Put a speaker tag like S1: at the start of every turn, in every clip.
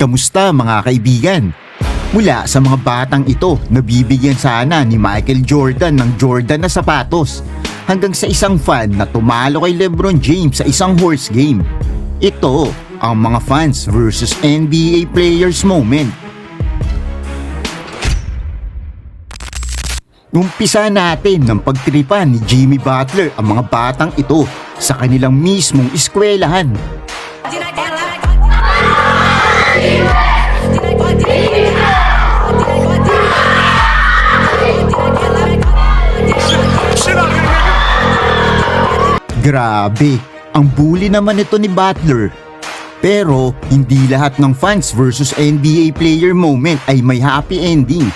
S1: Kamusta mga kaibigan? Mula sa mga batang ito, nabibigyan sana ni Michael Jordan ng Jordan na sapatos hanggang sa isang fan na tumalo kay LeBron James sa isang horse game. Ito ang mga fans versus NBA players moment. Umpisa natin ng pagtripan ni Jimmy Butler ang mga batang ito sa kanilang mismong eskwelahan. Grabe, ang bully naman ito ni Butler. Pero hindi lahat ng fans versus NBA player moment ay may happy ending.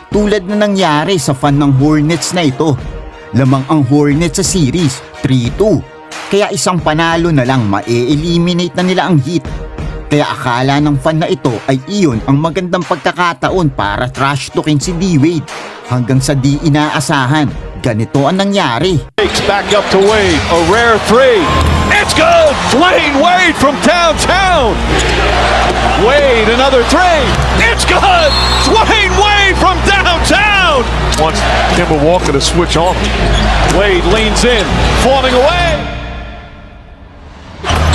S1: Tulad na nangyari sa fan ng Hornets na ito. Lamang ang Hornets sa series, 3-2. Kaya isang panalo na lang ma-eliminate na nila ang Heat. Kaya akala ng fan na ito ay iyon ang magandang pagkakataon para trash talking si D-Wade. Hanggang sa di inaasahan, ganito ang nangyari.
S2: Back up to Wade, a rare three. It's good! Dwayne Wade from downtown! Wade, another three. It's good! Dwayne Wade from downtown! Wants Kemba Walker to switch on. Wade leans in, falling away.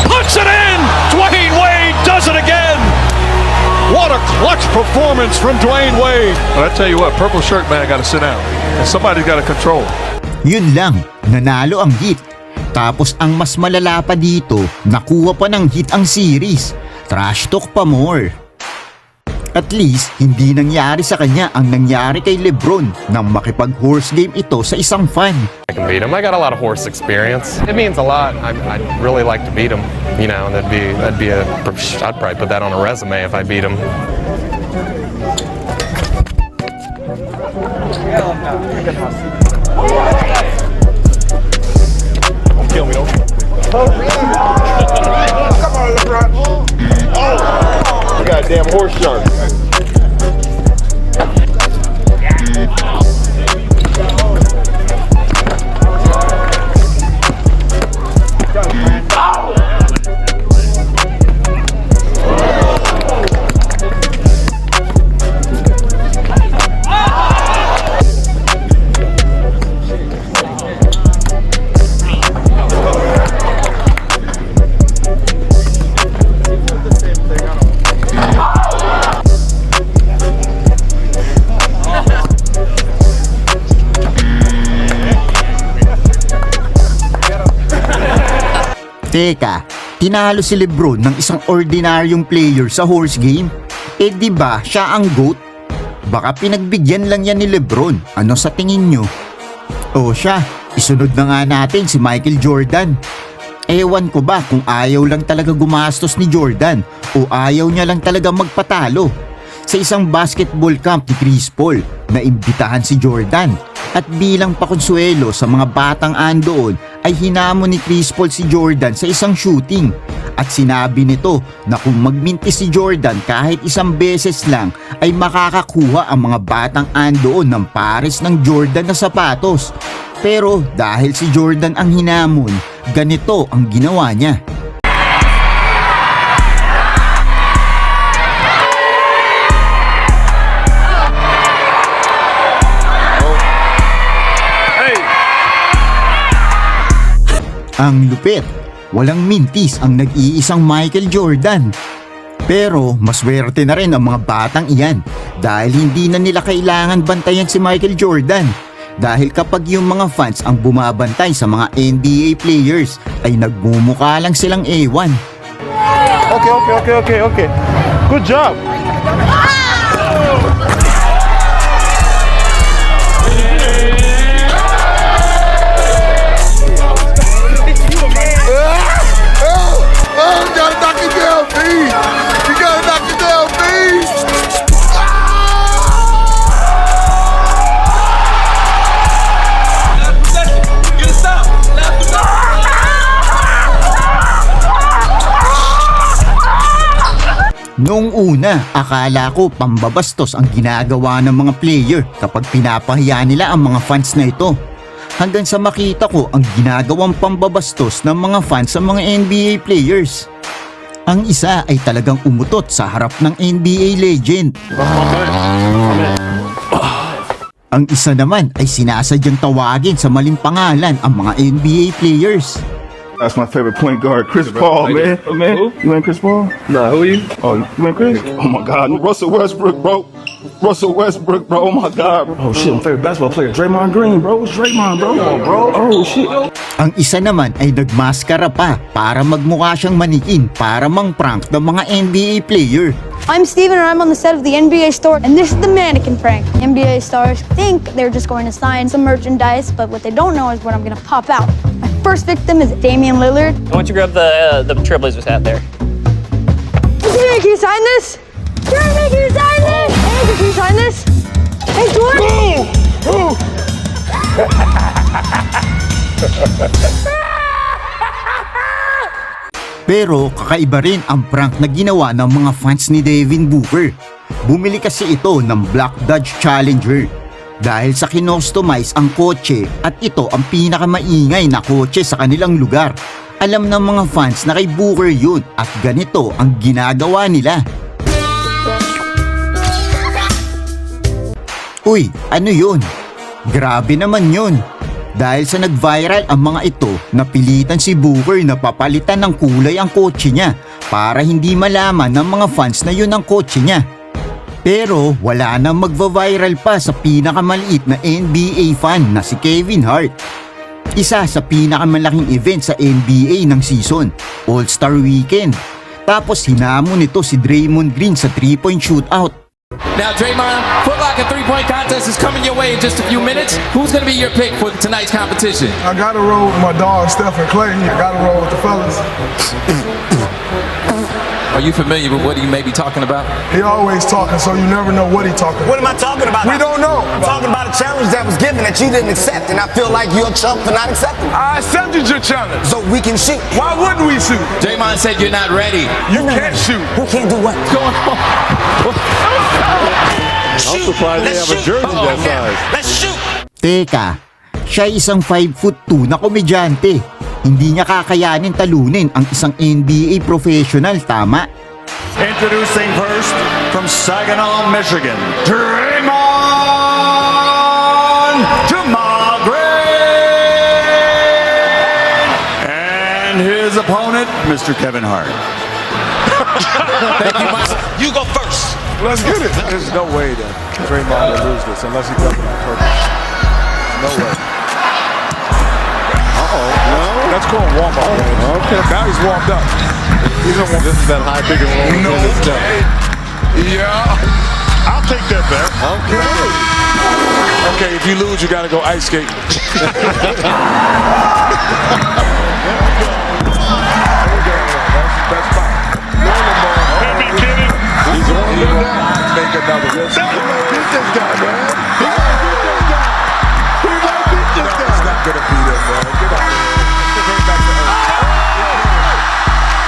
S2: Puts it in! Dwayne Wade does it again! What a clutch performance from Dwayne Wade! But I tell you what, purple shirt man got to sit down. And somebody's got to control.
S1: Yun lang, nanalo ang Heat. Tapos ang mas malala pa dito, nakuha pa ng Heat ang series. Trash talk pa more. At least, hindi nangyari sa kanya ang nangyari kay LeBron nang makipag-horse game ito sa isang fan.
S3: I can beat him. I got a lot of horse experience. It means a lot. I'd really like to beat him. You know, I'd probably put that on a resume if I beat him.
S2: Kill me, don't.
S4: Come on, LeBron. Oh, you got a damn horse shark.
S1: Teka, tinalo si LeBron ng isang ordinaryong player sa horse game? Eh di ba siya ang GOAT? Baka pinagbigyan lang yan ni LeBron. Ano sa tingin nyo? O siya, isunod na nga natin si Michael Jordan. Ewan ko ba kung ayaw lang talaga gumastos ni Jordan o ayaw niya lang talaga magpatalo. Sa isang basketball camp ni Chris Paul, naimbitahan si Jordan. At bilang pakonsuelo sa mga batang andoon ay hinamon ni Chris Paul si Jordan sa isang shooting. At sinabi nito na kung magminti si Jordan kahit isang beses lang ay makakakuha ang mga batang andoon ng pares ng Jordan na sapatos. Pero dahil si Jordan ang hinamon, ganito ang ginawa niya. Ang lupit, walang mintis ang nag-iisang Michael Jordan. Pero maswerte na rin ang mga batang iyan dahil hindi na nila kailangan bantayan si Michael Jordan. Dahil kapag yung mga fans ang bumabantay sa mga NBA players ay nagmumukha lang silang ewan.
S4: Okay. Good job.
S1: Noong una, akala ko pambabastos ang ginagawa ng mga player kapag pinapahiya nila ang mga fans na ito. Hanggang sa makita ko ang ginagawang pambabastos ng mga fans sa mga NBA players. Ang isa ay talagang umutot sa harap ng NBA legend. Ang isa naman ay sinasadyang tawagin sa maling pangalan ang mga NBA players.
S4: That's my favorite point guard, Chris Paul, man. You ain't Chris Paul?
S5: Nah, who are you?
S4: Oh, you ain't Chris? Oh my God, Russell Westbrook, bro. Russell Westbrook, bro. Oh my God. Oh shit, my favorite basketball player, Draymond Green, bro. It's Draymond, bro. Oh shit.
S1: Ang isa naman ay nagmaskara pa para magmukha siyang manikin para mang-prank ng mga NBA player.
S6: I'm Steven and I'm on the set of the NBA store, and this is the mannequin prank. NBA stars think they're just going to sign some merchandise, but what they don't know is what I'm going to pop out. My first victim is Damian Lillard.
S5: Why don't you grab the Trailblazers hat there?
S6: Hey, can you sign this? Jeremy, can you sign this? Hey, can you sign this? Hey, George!
S1: Pero kakaiba rin ang prank na ginawa ng mga fans ni Devin Booker. Bumili kasi ito ng Black Dodge Challenger dahil sa kinostomize ang kotse at ito ang pinakamaingay na kotse sa kanilang lugar. Alam ng mga fans na kay Booker yun at ganito ang ginagawa nila. Uy, ano yun? Grabe naman yun. Dahil sa nag-viral ang mga ito, napilitan si Booker na papalitan ng kulay ang kotse niya para hindi malaman ng mga fans na yun ang kotse niya. Pero wala nang magva-viral pa sa pinakamaliit na NBA fan na si Kevin Hart. Isa sa pinakamalaking event sa NBA ng season, All-Star Weekend. Tapos hinamon nito si Draymond Green sa 3-point shootout.
S7: Now, Draymond, Foot Locker three-point contest is coming your way in just a few minutes. Who's going to be your pick for tonight's competition?
S8: I gotta roll with my dog, Stephen Clay. I gotta roll with the fellas.
S7: Are you familiar with what he may be talking about?
S8: He always talking, so you never know what he talking
S9: What
S8: about.
S9: am I talking about?
S8: We don't know.
S9: I'm talking about a challenge that was given that you didn't accept, and I feel like you're a chump for not accepting it.
S8: I accepted your challenge.
S9: So we can shoot.
S8: Why wouldn't we shoot?
S7: Draymond said you're not ready.
S8: You can't shoot.
S9: Who can't do what?
S7: What's going on?
S4: I'm surprised they have a jersey that size.
S9: Let's shoot.
S1: Teka, siya isang 5'2" na komedyante. Hindi niya kakayanin talunin ang isang NBA professional, tama?
S10: Introducing first from Saginaw, Michigan, Draymond Green, and his opponent, Mr. Kevin Hart.
S7: Thank you, Mike.
S9: You go first.
S8: Let's get it.
S4: There's no way that Draymond will lose this unless he does it on purpose. No way. No. Let's call him warm up. Okay, now he's warmed up. This is that high pick and roll.
S8: No. Yeah.
S4: I'll take that back.
S8: Okay.
S4: Okay, if you lose, you gotta go ice skating. That's fine. Can't be kidding. He's on the line. Make another. Get this guy, man. He might get this guy. He's not gonna beat him, man. Get out of here. Came back to earth.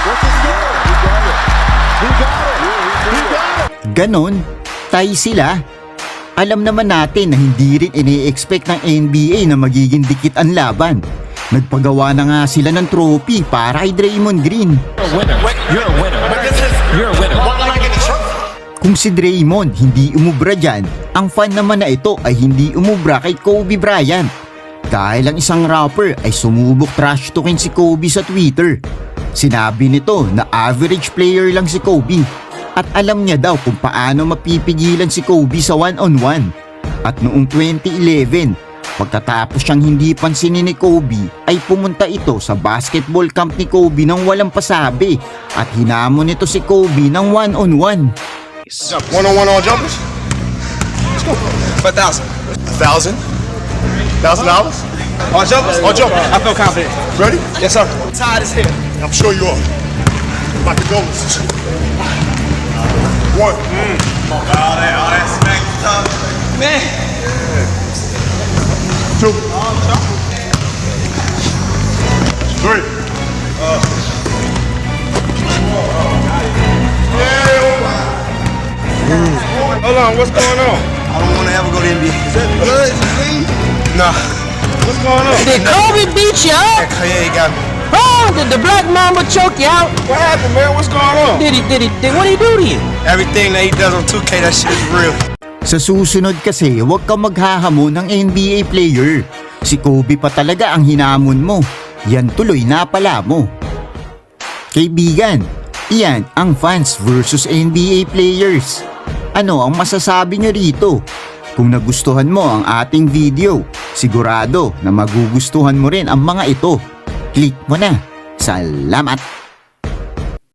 S4: What's the score? He got it. He got it. He got it.
S1: Ganon, tie sila. Alam naman natin na hindi rin ini-expect ng NBA na magiging dikit ang laban. Nagpagawa na nga sila ng trophy para kay Draymond Green.
S7: You're a winner. You're a winner.
S9: Why am I getting trophy?
S1: Kung si Draymond hindi umubra dyan, ang fan naman na ito ay hindi umubra kay Kobe Bryant. Dahil ang isang rapper ay sumubok trash talkin si Kobe sa Twitter. Sinabi nito na average player lang si Kobe at alam niya daw kung paano mapipigilan si Kobe sa one-on-one. At noong 2011, pagkatapos siyang hindi pansinin ni Kobe, ay pumunta ito sa basketball camp ni Kobe nang walang pasabi at hinamon nito si Kobe ng one-on-one.
S4: One-on-one on jumpers? Let's go. For $1,000. $1,000? $1,000? On jumpers? On jumpers. I feel confident. Ready? Yes, sir. Tide is here. I'm sure you are. About to go. One. All that smack stuff. Man. Two. Three. Hold on, what's going on?
S9: I don't want to ever go to NBA.
S4: Is that blood? Is it clean?
S9: Nah.
S4: What's going on?
S9: Did Kobe beat you up? Yeah, he got me.
S11: Oh, did the Black Mamba choke you out?
S4: What happened, man? What's going on?
S11: Did what did he do to you?
S4: Everything that he does on 2K, that shit is real.
S1: Sa susunod kasi, huwag kang maghahamon ng NBA player. Si Kobe pa talaga ang hinamon mo. Yan tuloy napala mo. Kaibigan, iyan ang fans versus NBA players. Ano ang masasabi nyo rito? Kung nagustuhan mo ang ating video, sigurado na magugustuhan mo rin ang mga ito. Click mo na. Salamat!